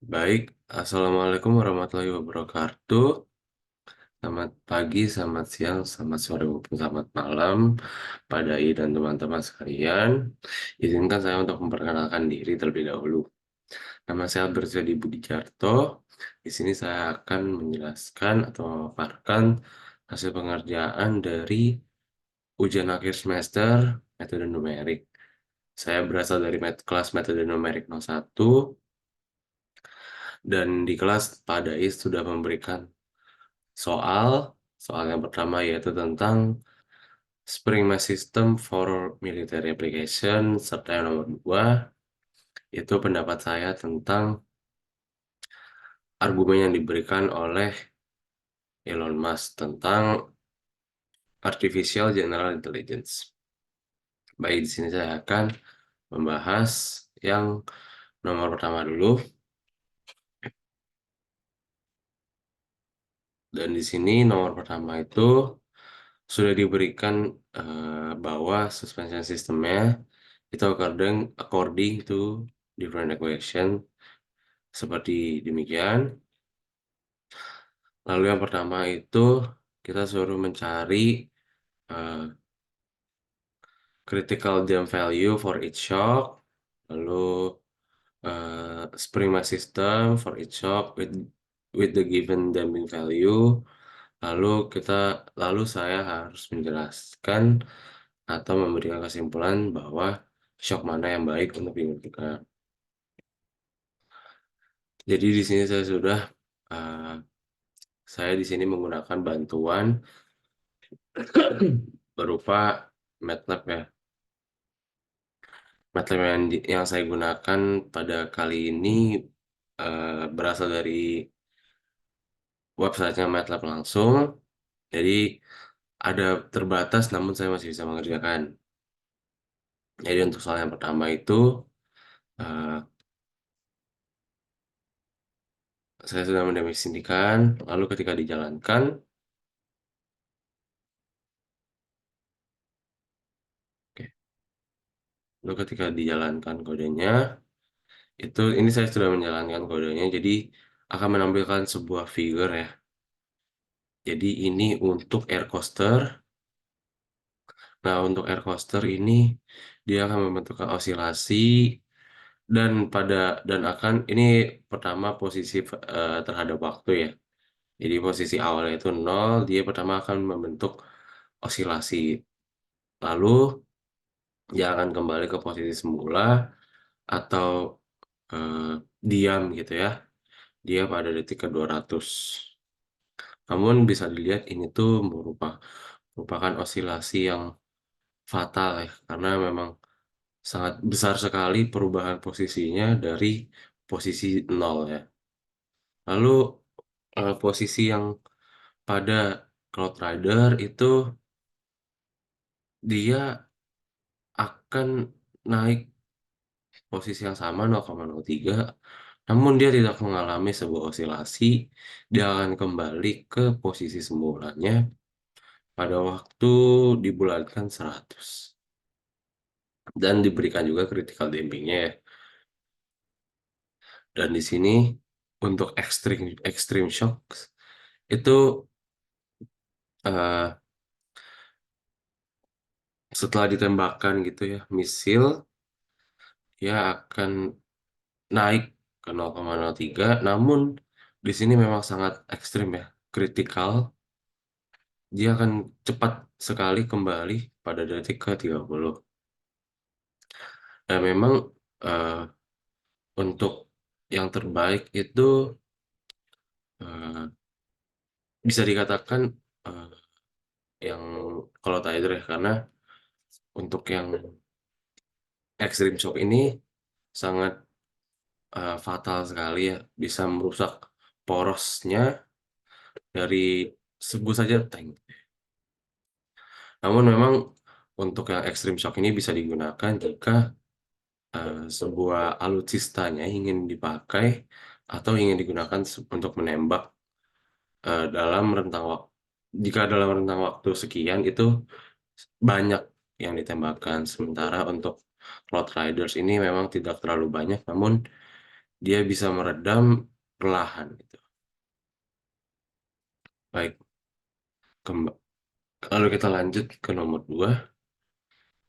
Baik, Assalamualaikum warahmatullahi wabarakatuh. Selamat pagi, selamat siang, selamat sore, maupun selamat malam, Pak Dai dan teman-teman sekalian. Izinkan saya untuk memperkenalkan diri terlebih dahulu. Nama saya Berzadi Budi Jarto. Di sini saya akan menjelaskan atau memaparkan hasil pengerjaan dari ujian akhir semester metode numerik. Saya berasal dari kelas metode numerik 01. Dan di kelas Pak Dais sudah memberikan soal. Soal yang pertama yaitu tentang Spring Mass System for Military Application, serta yang nomor 2 itu pendapat saya tentang argumen yang diberikan oleh Elon Musk tentang Artificial General Intelligence. Baik, di sini saya akan membahas yang nomor pertama dulu. Dan di sini nomor pertama itu sudah diberikan bahwa suspension sistemnya itu according to different equation seperti demikian. Lalu yang pertama itu kita suruh mencari uh, critical dam value for each shock, lalu spring mass system for each shock with the given damping value. Lalu saya harus menjelaskan atau memberikan kesimpulan bahwa shock mana yang baik untuk digunakan. Jadi di sini uh, saya di sini menggunakan bantuan berupa MATLAB ya. MATLAB yang saya gunakan pada kali ini berasal dari websitenya MATLAB langsung. Jadi ada terbatas namun saya masih bisa mengerjakan. Jadi untuk soal yang pertama itu uh, saya sudah mendefinisikan, lalu ketika dijalankan, oke, lalu ketika dijalankan kodenya, ini saya sudah menjalankan kodenya, jadi akan menampilkan sebuah figure ya. Jadi ini untuk air coaster. Nah, untuk air coaster ini dia akan membentukkan osilasi dan akan ini pertama posisi terhadap waktu ya. Jadi posisi awalnya itu 0, dia pertama akan membentuk osilasi. Lalu dia akan kembali ke posisi semula atau eh, diam gitu ya. Dia pada detik ke-200. Namun bisa dilihat ini tuh merupakan osilasi yang fatal ya, karena memang sangat besar sekali perubahan posisinya dari posisi 0 ya. Lalu posisi yang pada Cloud Rider itu dia akan naik posisi yang sama 0,03, namun dia tidak mengalami sebuah osilasi. Dia akan kembali ke posisi semulanya pada waktu dibulatkan 100 dan diberikan juga critical dampingnya ya. Dan di sini untuk extreme shock itu eh, setelah ditembakkan gitu ya misil, dia akan naik ke 0,03, namun di sini memang sangat ekstrim ya, kritikal. Dia akan cepat sekali kembali pada detik ke-30. Dan memang eh, untuk yang terbaik itu eh, bisa dikatakan eh, yang kalau Tiger ya, karena untuk yang extreme shock ini sangat fatal sekali ya, bisa merusak porosnya dari sebut saja tank. Namun memang untuk yang extreme shock ini bisa digunakan jika sebuah alutsistanya ingin dipakai atau ingin digunakan untuk menembak dalam rentang waktu. Jika dalam rentang waktu sekian itu banyak yang ditembakkan, sementara untuk Cloud Riders ini memang tidak terlalu banyak, namun dia bisa meredam perlahan gitu. Baik, lalu kita lanjut ke nomor 2.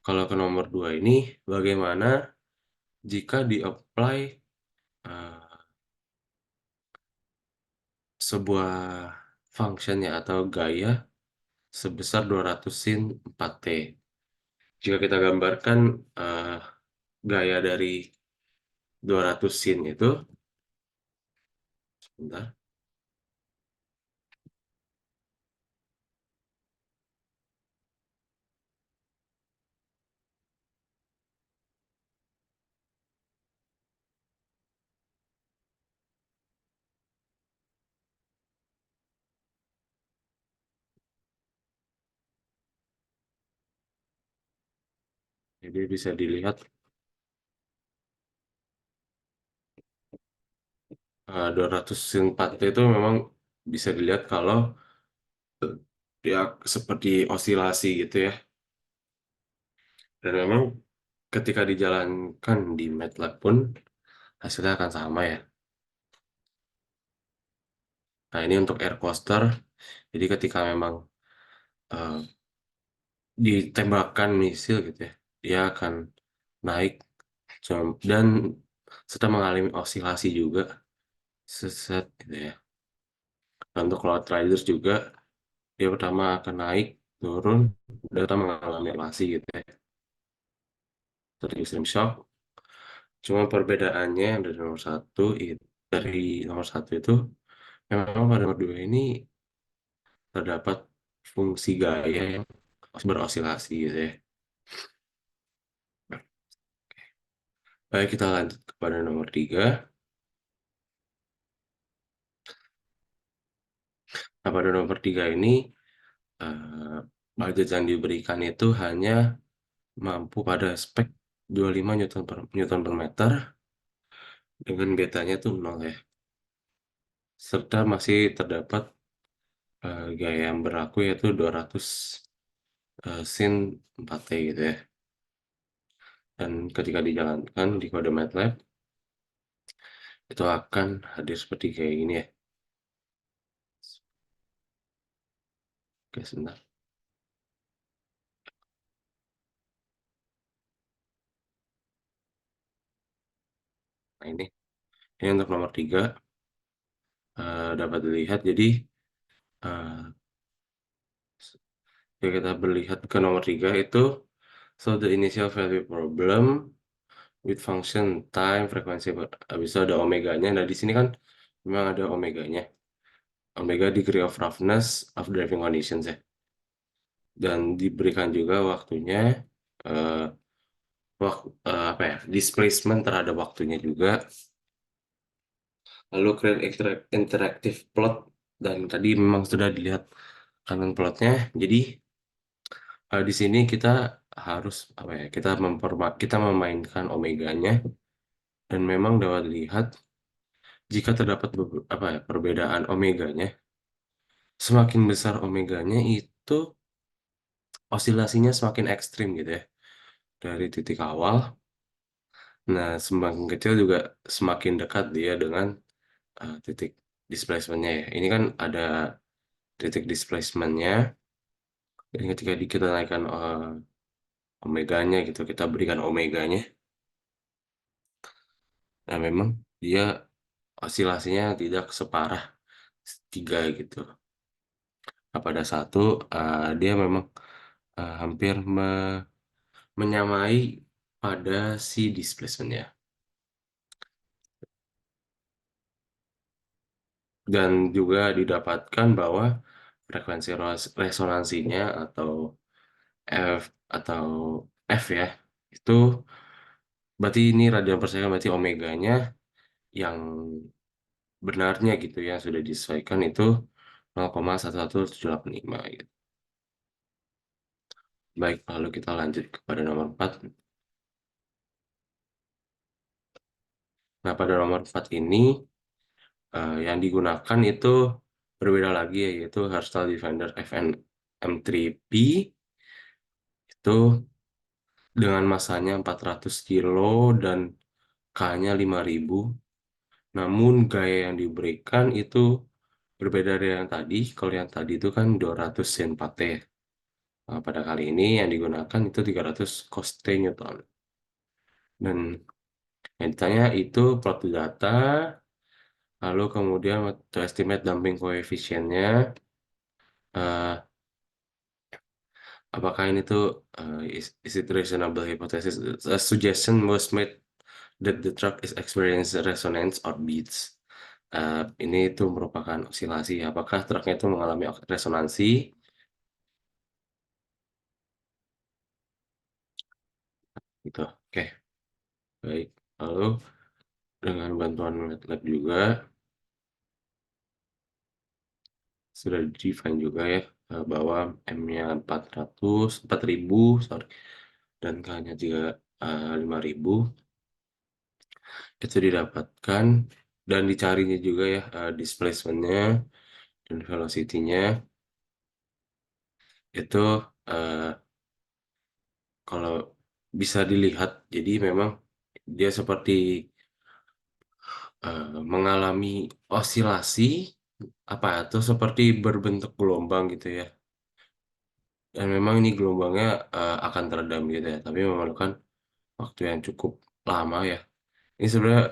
Kalau ke nomor 2 ini, bagaimana jika di-apply sebuah function ya atau gaya sebesar 200 sin 4T. Jika kita gambarkan eh, gaya dari 200 sin itu, sebentar, jadi bisa dilihat 200 sin 4T itu memang bisa dilihat kalau ya seperti osilasi gitu ya. Dan memang ketika dijalankan di MATLAB pun hasilnya akan sama ya. Nah ini untuk air coaster, jadi ketika memang eh, ditembakkan misil gitu ya, dia akan naik dan sedang mengalami osilasi juga seset gitu ya. Dan untuk Cloud Riders juga dia pertama akan naik turun dan kita mengalami osilasi gitu ya. Seperti extreme shock. Cuma perbedaannya dari nomor satu dari nomor satu itu memang pada nomor dua ini terdapat fungsi gaya yang berosilasi gitu ya. Baik, kita lanjut kepada nomor tiga. Nah, pada nomor tiga ini eh, budget yang diberikan itu hanya mampu pada spek 25 Newton per meter dengan betanya tuh 0 ya. Serta masih terdapat gaya yang berlaku yaitu 200 sin 4T gitu ya. Dan ketika dijalankan di kode MATLAB itu akan hadir seperti kayak gini ya. Oke, sebentar. Nah ini untuk nomor tiga dapat dilihat. Jadi eh, ya kita berlihat ke nomor tiga itu so the initial value problem with function time frekuensi habis itu ada omeganya. Nah di sini kan memang ada omeganya, omega degree of roughness of driving conditions ya, dan diberikan juga waktunya eh, apa ya, displacement terhadap waktunya juga, lalu create interactive plot, dan tadi memang sudah dilihat kanan plotnya. Jadi di sini kita harus apa ya, kita memainkan omeganya, dan memang dapat dilihat jika terdapat apa ya, perbedaan omeganya, semakin besar omeganya itu osilasinya semakin ekstrim gitu ya dari titik awal. Nah, semakin kecil juga semakin dekat dia dengan titik displacementnya ya. Ini kan ada titik displacementnya, dan ketika kita naikkan omeganya gitu, kita berikan omeganya, nah memang dia osilasinya tidak separah tiga gitu. Nah, pada satu dia memang hampir menyamai pada si displacementnya, dan juga didapatkan bahwa frekuensi resonansinya atau F atau F ya, itu berarti ini radian per second, berarti omeganya yang benarnya gitu ya sudah disesuaikan itu 0,11785 gitu. Baik, lalu kita lanjut kepada nomor 4. Nah, pada nomor 4 ini yang digunakan itu berbeda lagi ya, yaitu Herstal Defender FN M3P. Itu dengan massanya 400 kilo dan K-nya 5.000. Namun gaya yang diberikan itu berbeda dari yang tadi. Kalau yang tadi itu kan 200 Senpate. Nah, pada kali ini yang digunakan itu 300 Koste Newton. Dan yang ditanya itu plot data, lalu kemudian to estimate damping koefisiennya. eh, Apakah ini tuh is it reasonable hypothesis? A suggestion was made that the track is experiencing resonance or beats. Ini itu merupakan osilasi. Apakah truknya itu mengalami resonansi? Gitu. Oke, baik. Lalu dengan bantuan MATLAB juga sudah define juga ya bahwa M-nya 4.000, sorry, dan K-nya juga 5.000. Itu didapatkan dan dicarinya juga ya displacement-nya dan velocity-nya itu eh, kalau bisa dilihat jadi memang dia seperti mengalami osilasi apa atau seperti berbentuk gelombang gitu ya, dan memang ini gelombangnya akan teredam gitu ya, tapi memerlukan waktu yang cukup lama ya. Ini sebenarnya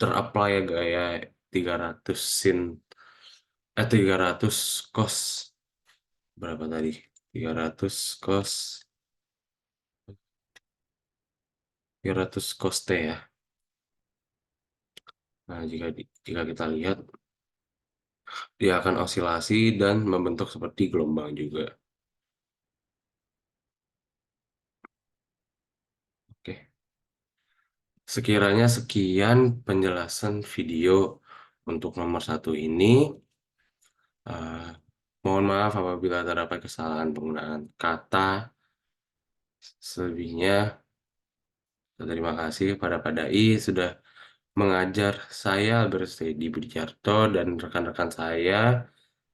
terapply ya gaya 300 sin 300 cos berapa tadi? 300 cos 300 cos T ya. Nah, jika kita lihat dia akan osilasi dan membentuk seperti gelombang juga. Oke. Sekiranya sekian penjelasan video untuk nomor satu ini. Eh, Mohon maaf apabila terdapat kesalahan penggunaan kata. Selebihnya, terima kasih pada Pak Dai sudah mengajar saya Albert Steady Budiarto dan rekan-rekan saya,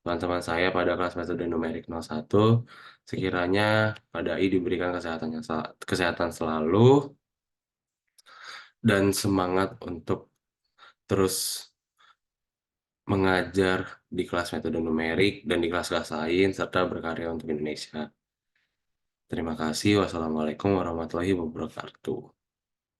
teman-teman saya pada kelas metode numerik 01. Sekiranya Pak Dai diberikan kesehatan selalu dan semangat untuk terus mengajar di kelas metode numerik dan di kelas-kelas lain serta berkarya untuk Indonesia. Terima kasih. Wassalamualaikum warahmatullahi wabarakatuh.